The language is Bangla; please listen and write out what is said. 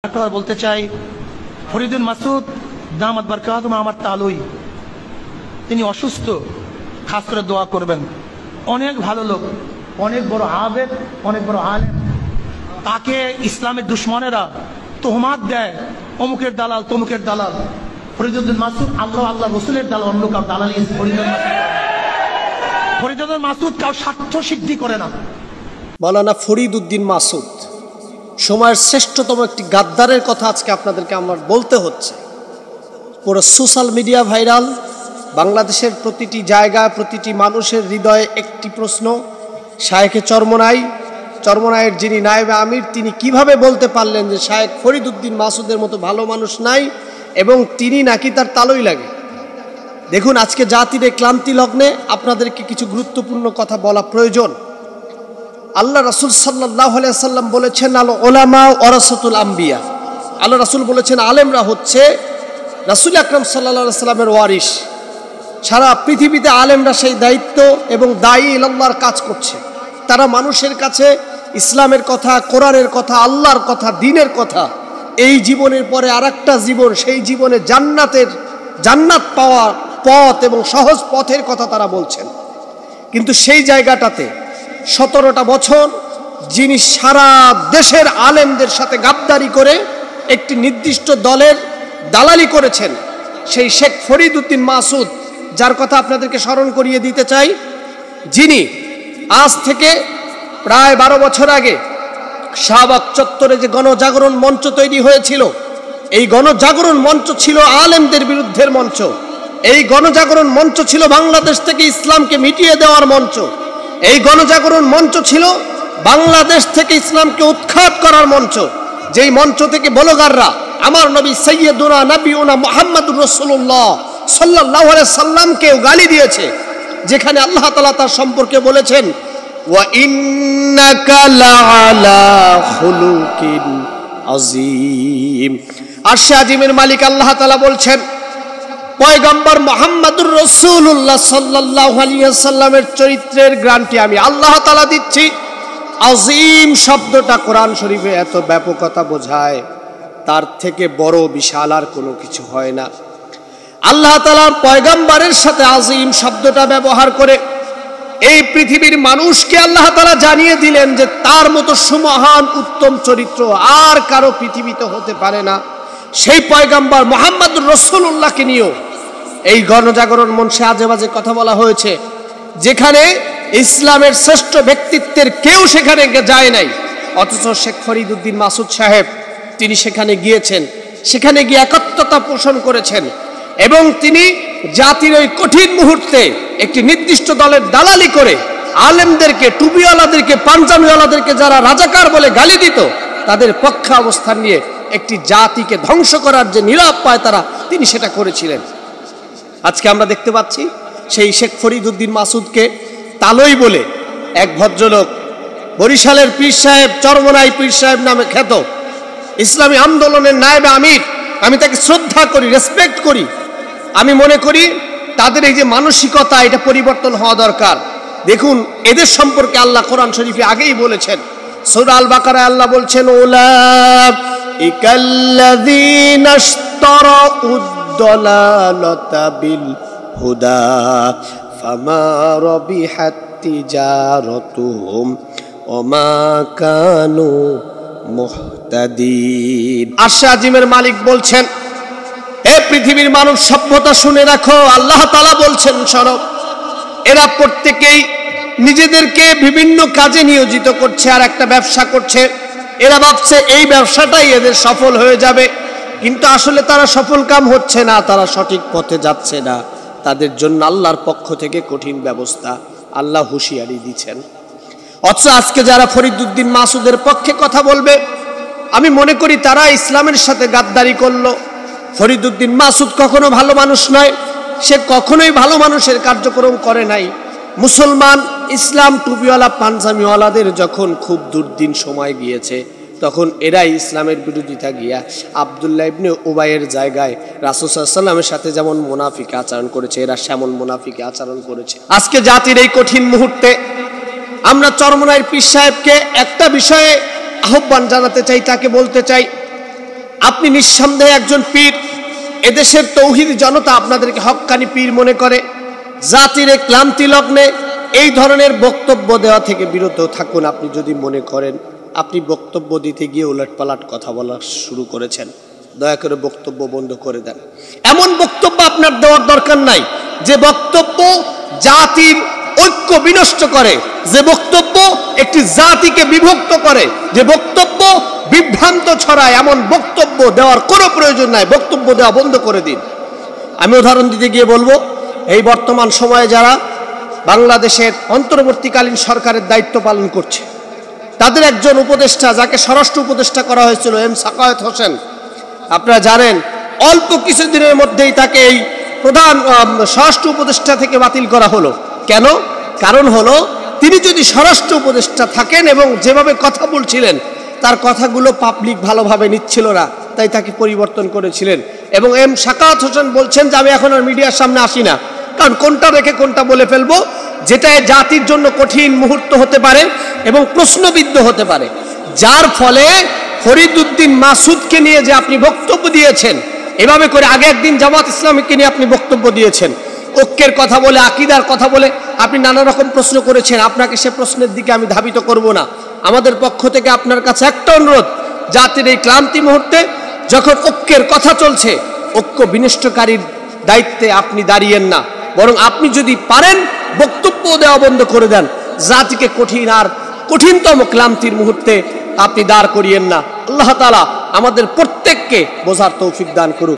একটা বলতে চাই, ফরিদুল মাসুদ দামাত বারকাতুহু আমার তালুই, তিনি অসুস্থ, খাস করে দোয়া করবেন। অনেক ভালো লোক, অনেক বড় আবেদ, অনেক বড় আলেম। তাকে ইসলামের দুশ্মনেরা তোহমাত দেয়, অমুকের দালাল তমুকের দালাল। ফরিদুল মাসুদ আল্লাহ আল্লাহ রসুলের দালাল, অন্য কাউ দালালি ফরিদুল মাসুদ কাউ স্বার্থ সিদ্ধি করে না। মাওলানা ফরিদ উদ্দিন মাসুদ সময়ের শ্রেষ্ঠতম একটি গাদ্দারের কথা আজকে আপনাদেরকে আমার বলতে হচ্ছে। পুরো সোশ্যাল মিডিয়া ভাইরাল, বাংলাদেশের প্রতিটি জায়গায় প্রতিটি মানুষের হৃদয়ে একটি প্রশ্ন, শায়েখে চরমনাইয়ের যিনি নায়েবে আমির, তিনি কিভাবে বলতে পারলেন যে শায়েখ ফরিদ উদ্দিন মাসুদের মতো ভালো মানুষ নাই এবং তিনি নাকি তার তালুই লাগে। দেখুন, আজকে জাতির এই ক্লান্তি লগ্নে আপনাদেরকে কিছু গুরুত্বপূর্ণ কথা বলা প্রয়োজন। আল্লাহ রাসূল সাল্লাল্লাহু আলাইহি সাল্লাম বলেছেন, আল উলামা ওয়ারাসাতুল আম্বিয়া। আল্লাহ রাসূল বলেছেন আলেমরা হচ্ছে রাসূল আকরাম সাল্লাল্লাহু আলাইহি সাল্লামের ওয়ারিস। সারা পৃথিবীতে আলেমরা সেই দায়িত্ব এবং দায়ী ইলাল্লাহর কাজ করছে। তারা মানুষের কাছে ইসলামের কথা, কোরআনের কথা, আল্লাহর কথা, দ্বীনের কথা, এই জীবনের পরে আরেকটা জীবন, সেই জীবনে জান্নাত পাওয়ার পথ এবং সহজ পথের কথা তারা বলছেন। কিন্তু সেই জায়গাটাতে 17টা বছর যিনি সারা দেশের আলেমদের সাথে গাদ্দারি করে একটি নির্দিষ্ট দলের দালালি করেছেন, সেই শেখ ফরিদ উদ্দিন মাসুদ, যার কথা আপনাদেরকে স্মরণ করিয়ে দিতে চাই, যিনি আজ থেকে প্রায় 12 বছর আগে শাহবাগ চত্বরে যে গণজাগরণ মঞ্চ তৈরি হয়েছিল, এই গণজাগরণ মঞ্চ ছিল আলেমদের বিরুদ্ধের মঞ্চ। এই গণজাগরণ মঞ্চ ছিল বাংলাদেশ থেকে ইসলামকে মিটিয়ে দেওয়ার মঞ্চ। এই গণজাগরণ মঞ্চ ছিল বাংলাদেশ থেকে ইসলামকে উৎখাত করার মঞ্চ। যেই মঞ্চ থেকে ব্লগাররা আমার নবী সাইয়্যিদুনা নবিয়ুনা মুহাম্মদুর রাসূলুল্লাহ সাল্লাল্লাহু আলাইহি সাল্লামকে গালি দিয়েছে, যেখানে আল্লাহ তাআলা তার সম্পর্কে বলেছেন, ওয়া ইন্নাকা লাআলা খুলুকিন আযীম। আরশে আজিমের মালিক আল্লাহ তাআলা বলছেন, পয়গম্বর মুহাম্মদুর রাসূলুল্লাহ সাল্লাল্লাহু আলাইহি ওয়াসাল্লামের চরিত্রের গ্যারান্টি আমি আল্লাহ তাআলা দিচ্ছি। আযীম শব্দটা কোরআন শরীফে এত ব্যাপকতা বোঝায়, তার থেকে বড় বিশাল আর কোনো কিছু হয় না। আল্লাহ তাআলা পয়গম্বরের সাথে আযীম শব্দটা ব্যবহার করে এই পৃথিবীর মানুষকে আল্লাহ তাআলা জানিয়ে দিলেন যে তার মতো সুমহান উত্তম চরিত্র আর কারো পৃথিবীতে হতে পারে না। সেই পয়গম্বর মুহাম্মদুর রাসূলুল্লাহকে নিয়েও এই গণজাগরণ মঞ্চে আজে বাজে কথা বলা হয়েছে, যেখানে ইসলামের শ্রেষ্ঠ ব্যক্তিত্বের কেউ সেখানে যায় নাই। অথচ শেখ ফরিদ উদ্দিন মাসুদ সাহেব তিনি সেখানে গিয়েছেন, সেখানে গিয়ে একাত্মতা পোষণ করেছেন এবং তিনি জাতির ওই কঠিন মুহূর্তে একটি নির্দিষ্ট দলের দালালি করে আলেমদেরকে, টুপিওয়ালাদেরকে, পাঞ্জাবিওয়ালাদেরকে যারা রাজাকার বলে গালি দিত, তাদের পক্ষে অবস্থান নিয়ে একটি জাতিকে ধ্বংস করার যে নীরব পায় তারা, তিনি সেটা করেছিলেন। আজকে আমরা দেখতে পাচ্ছি সেই শেখ ফরিদ উদ্দিন মাসুদকে তালই বলে এক ভদ্রলোক, বরিশালের পীর সাহেব, চরমনাই পীর সাহেব নামে খ্যাত ইসলামী আন্দোলনের নায়েবে আমির, আমি তাকে শ্রদ্ধা করি, রেসপেক্ট করি। আমি মনে করি তাদের এই যে মানসিকতা, এটা পরিবর্তন হওয়া দরকার। দেখুন, এদের সম্পর্কে আল্লাহ কোরআন শরীফে আগেই বলেছেন, সূরা আল বাকারায় আল্লাহ বলছেন, উলাইকাল্লাযীনা ইশতারাউদ দালালাতা বিল হুদা ফামা রাবিহাত তিজারাতুহুম ওমা কানু মুহতাদিন। আরশে আজিমের মালিক বলছেন, হে পৃথিবীর মানুষ, সভ্যতা শুনে রাখো, আল্লাহ তাআলা বলছেন, শোনো, এরা প্রত্যেকেই নিজেদেরকে বিভিন্ন কাজে নিয়োজিত করছে আর একটা ব্যবসা করছে। এরা ভাবছে এই ব্যবসাটাই এদের সফল হয়ে যাবে, কিন্তু আসলে তারা সফল কাম হচ্ছে না, তারা সঠিক পথে যাচ্ছে না। তাদের জন্য আল্লাহর পক্ষ থেকে কঠিন ব্যবস্থা, আল্লাহ হুঁশিয়ারি দিচ্ছেন। অথচ আজকে যারা ফরিদ উদ্দিন মাসুদের পক্ষে কথা বলবে, আমি মনে করি তারা ইসলামের সাথে গাদ্দারি করলো। ফরিদ উদ্দিন মাসুদ কখনো ভালো মানুষ নয়, সে কখনোই ভালো মানুষের কার্যক্রম করে নাই। মুসলমান, ইসলাম, টুপিওয়ালা, পাঞ্জাবিওয়ালাদের যখন খুব দুর্দিন সময় গিয়েছে, তখন এরাই ইসলামের বিরোধিতা গিয়া আব্দুল্লাহ ইবনে উবাইয়ের জায়গায় রাসূল সাল্লাল্লাহু আলাইহি ওয়াসাল্লামের সাথে যেমন মুনাফিক আচরণ করেছে, এরা সেমন মুনাফিক আচরণ করেছে। আজকে জাতির এই কঠিন মুহূর্তে আমরা চরমনাইয়ের পীর সাহেবকে একটা বিষয়ে আহ্বান জানাতে চাই, তাকে বলতে চাই, আপনি নিঃসন্দেহে একজন পীর। এদেশের তৌহিদ জনতা আপনাদেরকে হক্কানি পীর মনে করে। জাতির এই ক্লান্তি লগ্নে এই ধরনের বক্তব্য দেওয়া থেকে বিরত থাকুন। আপনি যদি মনে করেন আপনি বক্তব্য দিতে গিয়ে উলটপালট কথা বলা শুরু করেছেন, দয়া করে বক্তব্য বন্ধ করে দেন। এমন বক্তব্য আপনার দেওয়ার দরকার নাই যে বক্তব্য জাতির ঐক্য বিনষ্ট করে, যে বক্তব্য একটি জাতিকে বিভক্ত করে, যে বক্তব্য বিভ্রান্ত ছড়ায়, এমন বক্তব্য দেওয়ার কোনো প্রয়োজন নাই। বক্তব্য দেওয়া বন্ধ করে দিন। আমি উদাহরণ দিতে গিয়ে বলবো, এই বর্তমান সময়ে যারা বাংলাদেশের অন্তর্বর্তীকালীন সরকারের দায়িত্ব পালন করছে, তাদের একজন উপদেষ্টা, যাকে স্বরাষ্ট্র উপদেষ্টা করা হয়েছিল, এম সাখাওয়াত হোসেন, আপনারা জানেন অল্প কিছুদিনের মধ্যেই তাকে এই প্রধান স্বরাষ্ট্র উপদেষ্টা থেকে বাতিল করা হলো। কেন? কারণ হলো তিনি যদি স্বরাষ্ট্র উপদেষ্টা থাকেন এবং যেভাবে কথা বলছিলেন তার কথাগুলো পাবলিক ভালোভাবে নিচ্ছিল না, তাই তাকে পরিবর্তন করেছিলেন। এবং এম সাখাওয়াত হোসেন বলছেন যে আমি এখন আর মিডিয়ার সামনে আসি না, কারণ কোনটা রেখে কোনটা বলে ফেলবো, যেটা জাতির জন্য কঠিন মুহূর্ত হতে পারে এবং প্রশ্নবিদ্ধ হতে পারে। যার ফলে ফরিদ উদ্দিন মাসুদকে নিয়ে যে আপনি বক্তব্য দিয়েছেন, এভাবে করে আগে একদিন জামাত ইসলামীকে নিয়ে আপনি বক্তব্য দিয়েছেন, ঐক্যের কথা বলে, আকীদার কথা বলে আপনি নানা রকম প্রশ্ন করেছেন। আপনাকে সে প্রশ্নের দিকে আমি ধাবিত করব না। আমাদের পক্ষ থেকে আপনার কাছে একটা অনুরোধ, জাতির এই ক্লান্তি মুহূর্তে যখন ঐক্যের কথা চলছে, ঐক্য বিনষ্টকারীর দায়িত্বে আপনি দাঁড়িয়েন না, বরং আপনি যদি পারেন বক্তব্য দেওয়া বন্ধ করে দেন। জাতিকে কঠিন আর কঠিনতম ক্লান্তির মুহূর্তে আপনি দাঁড় করিয়েন না। আল্লাহ তাআলা আমাদের প্রত্যেককে বোঝার তৌফিক দান করুন।